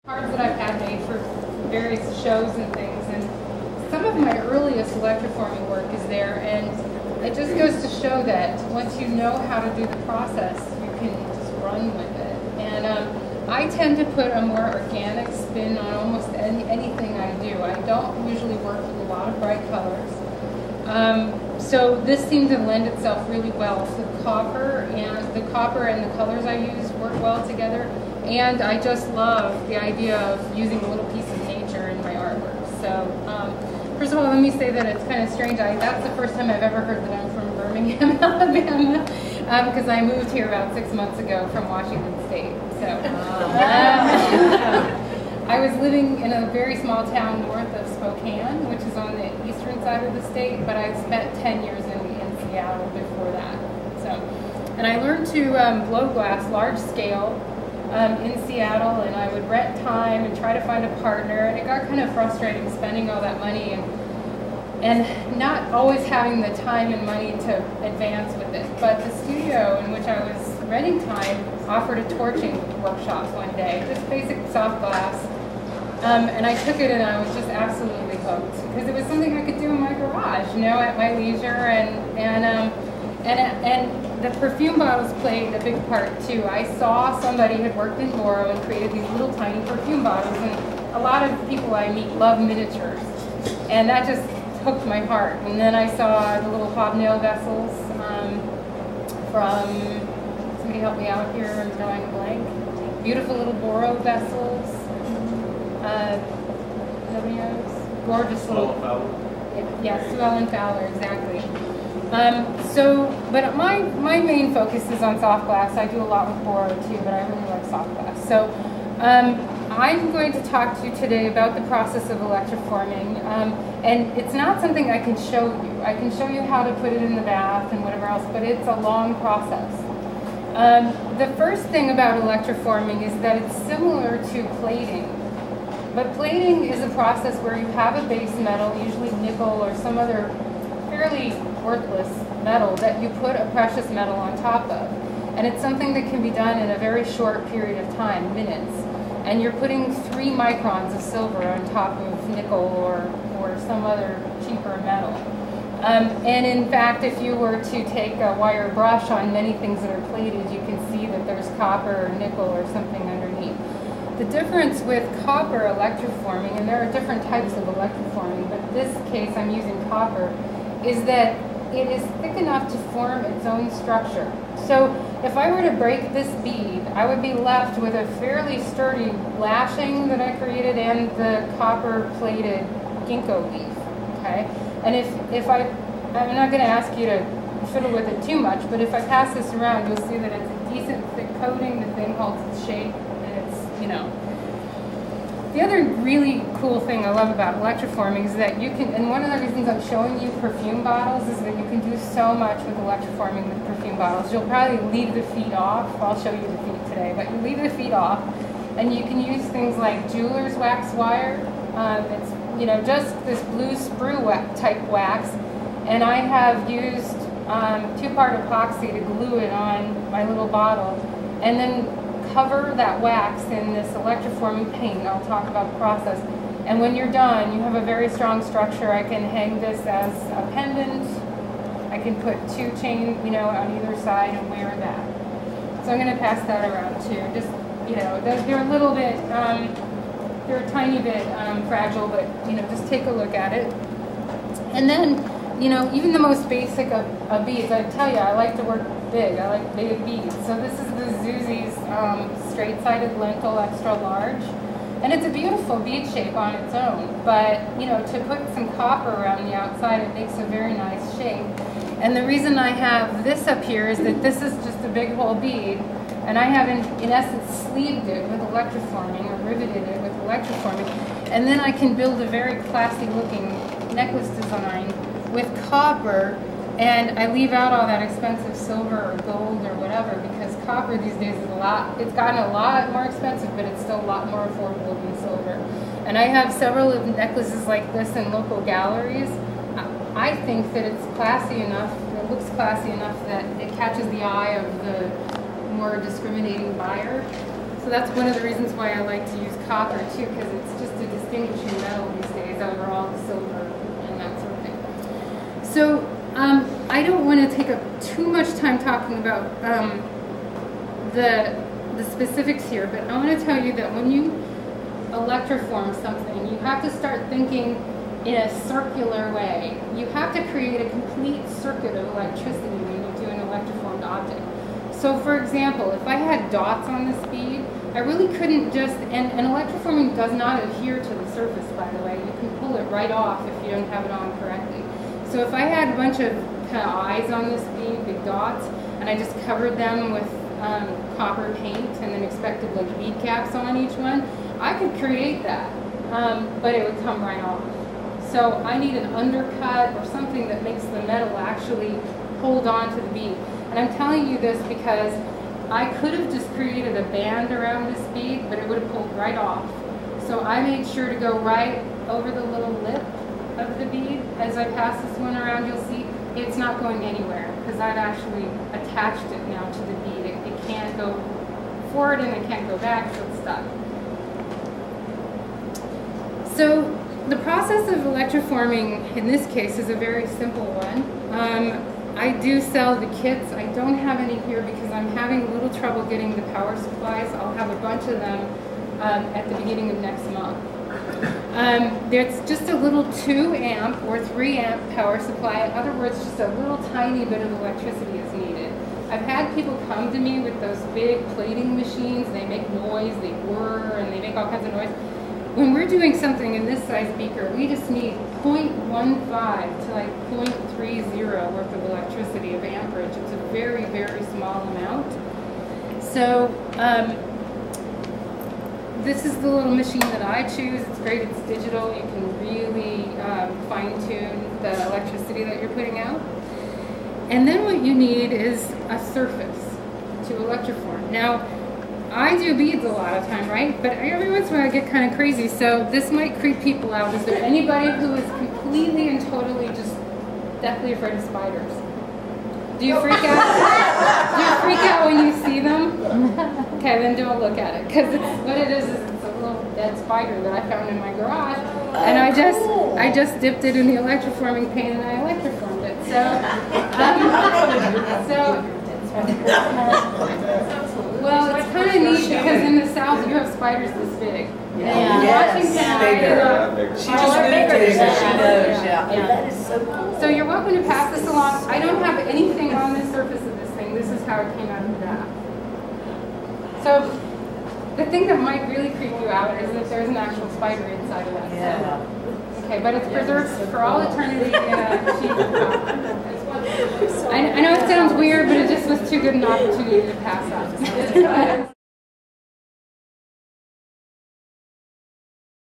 Cards that I've had made for various shows and things, and some of my earliest electroforming work is there, and it just goes to show that once you know how to do the process, you can just run with it. And I tend to put a more organic spin on almost anything I do. I don't usually work with a lot of bright colors. So this seemed to lend itself really well to the copper and the colors I use work well together. And I just love the idea of using a little piece of nature in my artwork. So first of all, let me say that it's kind of strange. That's the first time I've ever heard that I'm from Birmingham, Alabama, because I moved here about 6 months ago from Washington State. So I was living in a very small town north of Spokane, which is on the eastern side of the state, but I spent 10 years in Seattle before that. So, and I learned to blow glass large scale in Seattle, and I would rent time and try to find a partner, and it got kind of frustrating spending all that money and not always having the time and money to advance with it. But the studio in which I was renting time offered a torching workshop one day, just basic soft glass, and I took it and I was just absolutely hooked because it was something I could do in my garage, you know, at my leisure, and the perfume bottles played a big part too. I saw somebody who had worked in Loro and created these little tiny perfume bottles, and a lot of people I meet love miniatures, and that just hooked my heart. And then I saw the little hobnail vessels from, somebody help me out here, I'm drawing a blank. Beautiful little Boro vessels. Nobody knows? Gorgeous little. Yes, Sue Ellen Fowler, exactly. But my main focus is on soft glass. I do a lot with Boro too, but I really like soft glass. So I'm going to talk to you today about the process of electroforming. And it's not something I can show you. I can show you how to put it in the bath and whatever else, but it's a long process. The first thing about electroforming is that it's similar to plating. But plating is a process where you have a base metal, usually nickel or some other fairly worthless metal, that you put a precious metal on top of. And it's something that can be done in a very short period of time, minutes. And you're putting 3 microns of silver on top of nickel or some other cheaper metal. And in fact, if you were to take a wire brush on many things that are plated, you can see that there's copper or nickel or something underneath. The difference with copper electroforming, and there are different types of electroforming, but in this case I'm using copper, is that it is thick enough to form its own structure. So if I were to break this bead, I would be left with a fairly sturdy lashing that I created and the copper plated ginkgo leaf, okay? And I'm not gonna ask you to fiddle with it too much, but if I pass this around, you'll see that it's a decent thick coating, the thing holds its shape, and it's, you know. The other really cool thing I love about electroforming is that you can, and one of the reasons I'm showing you perfume bottles is that you can do so much with electroforming with perfume bottles. You'll probably leave the feet off. I'll show you the feet today, but you leave the feet off, and you can use things like jeweler's wax wire. It's, you know, just this blue sprue type wax, and I have used 2-part epoxy to glue it on my little bottle, and then cover that wax in this electroforming paint. I'll talk about the process. And when you're done, you have a very strong structure. I can hang this as a pendant. I can put 2 chains, you know, on either side and wear that. So I'm going to pass that around too. Just, you know, they're a little bit, they're a tiny bit fragile, but, you know, just take a look at it. And then, you know, even the most basic of beads, I tell you, I like to work big. I like big beads. So this is the Zuzi's straight-sided lentil extra large. And it's a beautiful bead shape on its own. But, you know, to put some copper around the outside, it makes a very nice shape. And the reason I have this up here is that this is just a big whole bead. And I have, in essence, sleeved it with electroforming, or riveted it with electroforming. And then I can build a very classy-looking necklace design with copper, and I leave out all that expensive silver or gold or whatever, because copper these days is it's gotten a lot more expensive, but it's still a lot more affordable than silver. And I have several of necklaces like this in local galleries. I think that it's classy enough, it looks classy enough that it catches the eye of the more discriminating buyer. So that's one of the reasons why I like to use copper too, because it's just a distinguishing metal these days over all the silver and that sort of thing. So I don't want to take up too much time talking about the specifics here, but I want to tell you that when you electroform something, you have to start thinking in a circular way. You have to create a complete circuit of electricity when you do an electroformed object. So for example, if I had dots on this bead, I really couldn't just, and electroforming does not adhere to the surface, by the way. You can pull it right off if you don't have it on correctly. So if I had a bunch of kind of eyes on this bead, big dots, and I just covered them with copper paint and then expected like bead caps on each one, I could create that, but it would come right off. So I need an undercut or something that makes the metal actually hold on to the bead. And I'm telling you this because I could have just created a band around this bead, but it would have pulled right off. So I made sure to go right over the little lip of the bead. As I pass this one around, you'll see it's not going anywhere because I've actually attached it now to the bead. It can't go forward and it can't go back, so it's stuck. So the process of electroforming in this case is a very simple one. I do sell the kits. I don't have any here because I'm having a little trouble getting the power supplies. I'll have a bunch of them at the beginning of next month. There's just a little 2 amp or 3 amp power supply. In other words, just a little tiny bit of electricity is needed. I've had people come to me with those big plating machines. They make noise, they whir, and they make all kinds of noise. When we're doing something in this size beaker, we just need 0.15 to like 0.30 worth of electricity of amperage. It's a very, very small amount. So this is the little machine that I choose. It's great, it's digital. You can really fine-tune the electricity that you're putting out. And then what you need is a surface to electroform. Now, I do beads a lot of time, right? But every once in a while I get kind of crazy, so this might creep people out. Is there anybody who is completely and totally just deathly afraid of spiders? Do you freak out? Do you freak out when you see them? Okay, then don't look at it, because what it is it's a little dead spider that I found in my garage, and I just dipped it in the electroforming paint and I electroformed it. Well, it's kind of neat because in the South you have spiders this big. Yeah. Yes. She just moved here, so she knows. Yeah. That is so cool. So you're welcome to pass this along. I don't have anything on the surface of this thing. This is how it came out of the bath. So the thing that might really creep you out is that there's an actual spider inside of that. Yeah. Okay, but it's preserved for all eternity in a sheet of copper. I know it sounds weird, but it just was too good an opportunity to pass